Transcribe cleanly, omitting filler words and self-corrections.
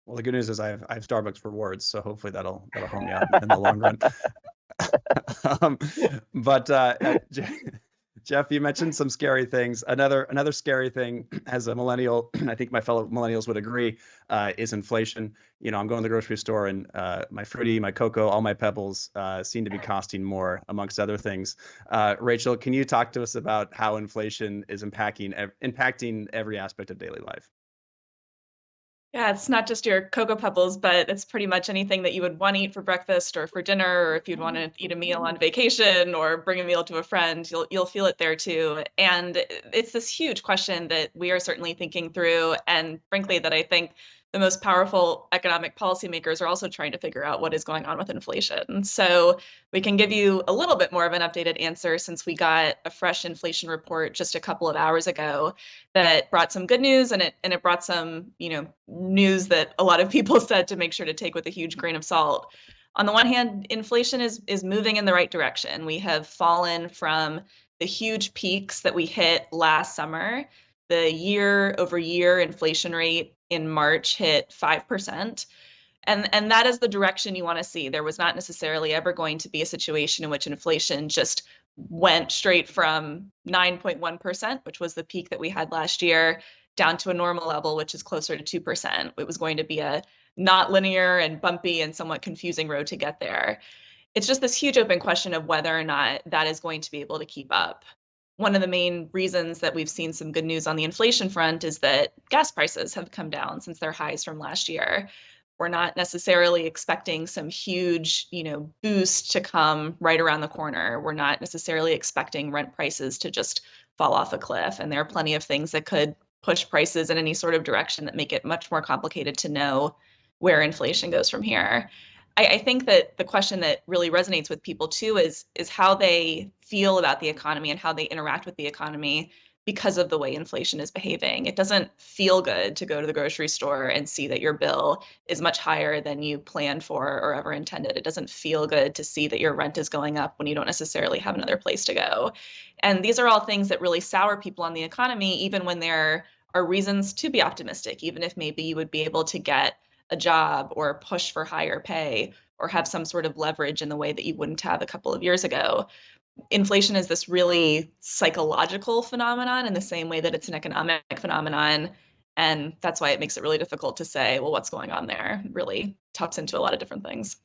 Well, the good news is I have Starbucks rewards, so hopefully that'll help me out in the long run. um, but Jeff, you mentioned some scary things. Another scary thing, as a millennial, I think my fellow millennials would agree, is inflation. I'm going to the grocery store and my fruity, my cocoa, all my pebbles seem to be costing more, amongst other things. Rachel, can you talk to us about how inflation is impacting every aspect of daily life? Yeah, it's not just your Cocoa Pebbles, but it's pretty much anything that you would want to eat for breakfast or for dinner, or if you'd want to eat a meal on vacation or bring a meal to a friend, you'll feel it there too. And it's this huge question that we are certainly thinking through, and frankly, that I think the most powerful economic policymakers are also trying to figure out what is going on with inflation. So we can give you a little bit more of an updated answer since we got a fresh inflation report just a couple of hours ago that brought some good news, and it brought some, news that a lot of people said to make sure to take with a huge grain of salt. On the one hand, inflation is moving in the right direction. We have fallen from the huge peaks that we hit last summer. The year over year inflation rate in March hit 5%. And that is the direction you want to see. There was not necessarily ever going to be a situation in which inflation just went straight from 9.1%, which was the peak that we had last year, down to a normal level, which is closer to 2%. It was going to be a not linear and bumpy and somewhat confusing road to get there. It's just this huge open question of whether or not that is going to be able to keep up. One of the main reasons that we've seen some good news on the inflation front is that gas prices have come down since their highs from last year. We're not necessarily expecting some huge, boost to come right around the corner. We're not necessarily expecting rent prices to just fall off a cliff. And there are plenty of things that could push prices in any sort of direction that make it much more complicated to know where inflation goes from here. I think that the question that really resonates with people too is how they feel about the economy and how they interact with the economy because of the way inflation is behaving. It doesn't feel good to go to the grocery store and see that your bill is much higher than you planned for or ever intended. It doesn't feel good to see that your rent is going up when you don't necessarily have another place to go. And these are all things that really sour people on the economy, even when there are reasons to be optimistic, even if maybe you would be able to get a job or push for higher pay or have some sort of leverage in the way that you wouldn't have a couple of years ago. Inflation is this really psychological phenomenon in the same way that it's an economic phenomenon. And that's why it makes it really difficult to say, well, what's going on there? It really taps into a lot of different things.